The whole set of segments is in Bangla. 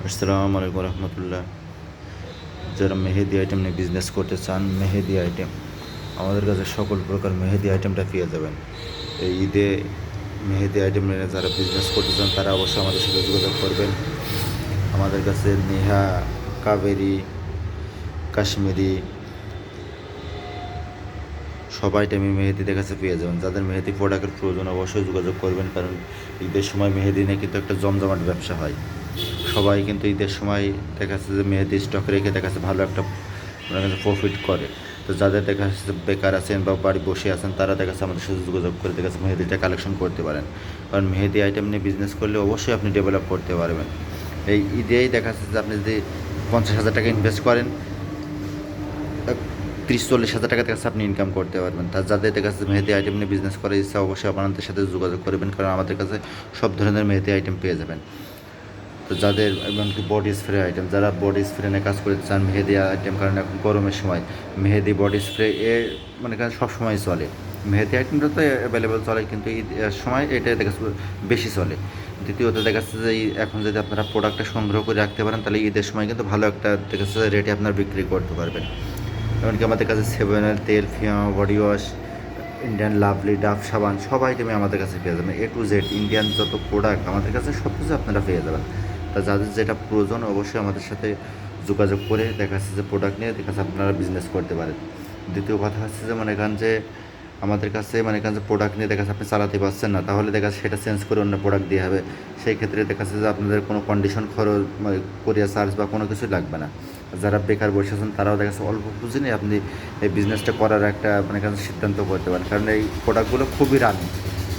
আসসালামু আলাইকুম রহমতুল্লাহ। যারা মেহেদি আইটেম নিয়ে বিজনেস করতে চান, মেহেদি আইটেম আমাদের কাছে সকল প্রকার মেহেদি আইটেমটা পেয়ে যাবেন। এই ঈদে মেহেদি আইটেম নিয়ে যারা বিজনেস করতে চান তারা অবশ্যই আমাদের সাথে যোগাযোগ করবেন। আমাদের কাছে নেহা, কাবেরি, কাশ্মীরি সব আইটেমই মেহেদিদের কাছে পেয়ে যাবেন। যাদের মেহেদি প্রোডাক্টের প্রয়োজন অবশ্যই যোগাযোগ করবেন, কারণ ঈদের সময় মেহেদি নিয়ে কিন্তু একটা জমজমাট ব্যবসা হয়। সবাই কিন্তু ঈদের সময় দেখা যাচ্ছে যে মেহেদি স্টক রেখে দেখা যাচ্ছে ভালো একটা প্রফিট করে। তো যাদের দেখা যাচ্ছে বেকার আছেন বা বাড়ি বসে আছেন তারা দেখা যাচ্ছে আমাদের সাথে যোগাযোগ করে দেখা যাচ্ছে মেহেদিটা কালেকশন করতে পারেন, কারণ মেহেদি আইটেম নিয়ে বিজনেস করলে অবশ্যই আপনি ডেভেলপ করতে পারবেন। এই ঈদেই দেখা যাচ্ছে যে আপনি যদি 50,000 টাকা ইনভেস্ট করেন, 30-40 হাজার টাকা থেকে আপনি ইনকাম করতে পারবেন। তার যাদের কাছে মেহেদি আইটেম নিয়ে বিজনেস করার ইচ্ছা অবশ্যই আপনাদের সাথে যোগাযোগ করবেন, কারণ আমাদের কাছে সব ধরনের মেহেদি আইটেম পেয়ে যাবেন। তো যাদের এমনকি বডি স্প্রে আইটেম, যারা বডি স্প্রে নিয়ে কাজ করতে চান, মেহেদি আইটেম, কারণ এখন গরমের সময় মেহেদি বডি স্প্রে মানে কারণ সবসময় চলে। মেহেদি আইটেমটা তো অ্যাভেলেবেল চলে, কিন্তু এই সময় এটা দেখা যাচ্ছে বেশি চলে। দ্বিতীয়ত দেখা যাচ্ছে যে এখন যদি আপনারা প্রোডাক্টটা সংগ্রহ করে রাখতে পারেন তাহলে ঈদের সময় কিন্তু ভালো একটা দেখা যাচ্ছে রেটে আপনার বিক্রি করতে পারবেন। এমনকি আমাদের কাছে সেভেনের তেল, Fiama body wash, Indian lovely, Dove সাবান সব আইটেমে আমাদের কাছে পেয়ে যাবেন। A to Z ইন্ডিয়ান যত প্রোডাক্ট আমাদের কাছে সব কিছু আপনারা পেয়ে যাবেন। তা যাদের যেটা প্রয়োজন অবশ্যই আমাদের সাথে যোগাযোগ করে দেখা যাচ্ছে যে প্রোডাক্ট নিয়ে দেখা যাচ্ছে আপনারা বিজনেস করতে পারেন। দ্বিতীয় কথা হচ্ছে যে মনে করেন যে আমাদের কাছে মনে করেন যে প্রোডাক্ট নিয়ে দেখা যাচ্ছে আপনি চালাতে পারছেন না, তাহলে দেখা যাচ্ছে সেটা চেঞ্জ করে অন্য প্রোডাক্ট দিয়ে হবে। সেই ক্ষেত্রে দেখা যাচ্ছে যে আপনাদের কোনো কন্ডিশন খরচ, কোরিয়ার চার্জ বা কোনো কিছুই লাগবে না। যারা বেকার বসে আছেন তারাও দেখা যাচ্ছে অল্প পুঁজি নিয়ে আপনি এই বিজনেসটা করার একটা মানে সিদ্ধান্ত করতে পারেন, কারণ এই প্রোডাক্টগুলো খুবই রানিং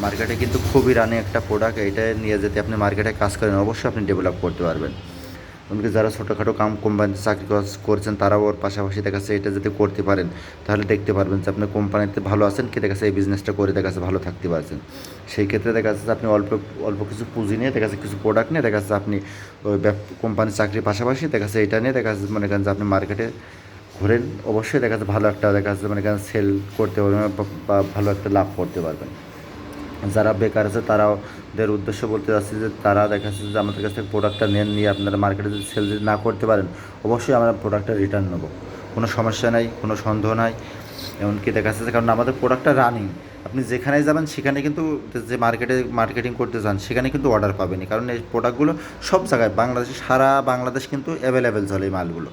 মার্কেটে, কিন্তু খুবই রানিং একটা প্রোডাক্ট। এটা নিয়ে যদি আপনি মার্কেটে কাজ করেন অবশ্যই আপনি ডেভেলপ করতে পারবেন। এমনকি যারা ছোটোখাটো কোম্পানিতে চাকরি করছেন তারাও ওর পাশাপাশি দেখা যাচ্ছে এটা যদি করতে পারেন তাহলে দেখতে পারবেন যে আপনি কোম্পানিতে ভালো আছেন কি দেখা যাচ্ছে এই বিজনেসটা করে দেখা যাচ্ছে ভালো থাকতে পারছেন। সেই ক্ষেত্রে দেখা যাচ্ছে আপনি অল্প অল্প কিছু পুঁজি নিয়ে দেখা যাচ্ছে কিছু প্রোডাক্ট নিয়ে দেখা যাচ্ছে আপনি ওই কোম্পানির চাকরির পাশাপাশি দেখা যাচ্ছে এটা নিয়ে দেখা যাচ্ছে মনে করেন যে আপনি মার্কেটে ঘোরেন, অবশ্যই দেখা যাচ্ছে ভালো একটা দেখা যাচ্ছে মানে সেল করতে পারবেন বা ভালো একটা লাভ করতে পারবেন। যারা বেকার আছে তারাও দের উদ্দেশ্য বলতে চাচ্ছি যে তারা দেখা যাচ্ছে যে আমাদের কাছ থেকে প্রোডাক্টটা নিয়ে আপনারা মার্কেটে যদি সেল যদি না করতে পারেন অবশ্যই আমরা প্রোডাক্টটা রিটার্ন নেবো, কোনো সমস্যা নাই, কোনো সন্দেহ নাই। এমনকি দেখা যাচ্ছে কারণ আমাদের প্রোডাক্টটা রানিং, আপনি যেখানেই যাবেন সেখানে কিন্তু যে মার্কেটিং করতে চান সেখানে কিন্তু অর্ডার পাবেনই, কারণ এই প্রোডাক্টগুলো সব জায়গায় বাংলাদেশে সারা বাংলাদেশ কিন্তু অ্যাভেলেবেল চলে এই মালগুলো।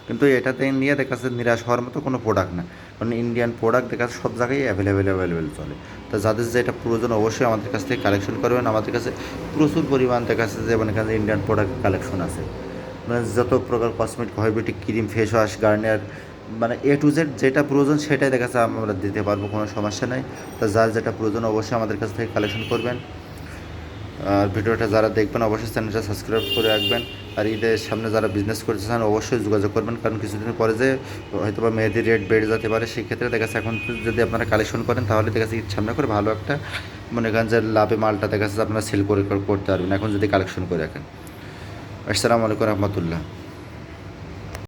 কিন্তু এটাতে নিয়ে দেখা যাচ্ছে নিরাশ হওয়ার মতো কোনো প্রোডাক্ট না, কারণ ইন্ডিয়ান প্রোডাক্ট দেখা যাচ্ছে সব জায়গায় অ্যাভেলেবেল চলে। তো যাদের যেটা প্রয়োজন অবশ্যই আমাদের কাছ থেকে কালেকশন করবেন। আমাদের কাছে প্রচুর পরিমাণ দেখা যাচ্ছে যে মানে ইন্ডিয়ান প্রোডাক্ট কালেকশন আছে, মানে যত প্রকার cosmetic, cosmetic cream, face wash, Garnier, মানে A to Z যেটা প্রয়োজন সেটাই দেখা যাচ্ছে আমরা দিতে পারবো, কোনো সমস্যা নেই। তো যার যেটা প্রয়োজন অবশ্যই আমাদের কাছ থেকে কালেকশন করবেন। আর ভিডিওটা যারা দেখবেন অবশ্যই চ্যানেলটা সাবস্ক্রাইব করে রাখবেন। আর ঈদের সামনে যারা বিজনেস করতে চান অবশ্যই যোগাযোগ করবেন, কারণ কিছুদিন পরে যে হয়তো বা মেহেদির রেট বেড়ে যেতে পারে, সেই ক্ষেত্রে দেখা যাচ্ছে এখন যদি আপনারা কালেকশন করেন তাহলে দেখা যাচ্ছে ঈদ সামনে করে ভালো একটা মনে করেন যে লাভে মালটা দেখা যাচ্ছে আপনারা সেল করতে পারবেন এখন যদি কালেকশন করে রাখেন। আসসালামু আলাইকুম রহমতুল্লাহ।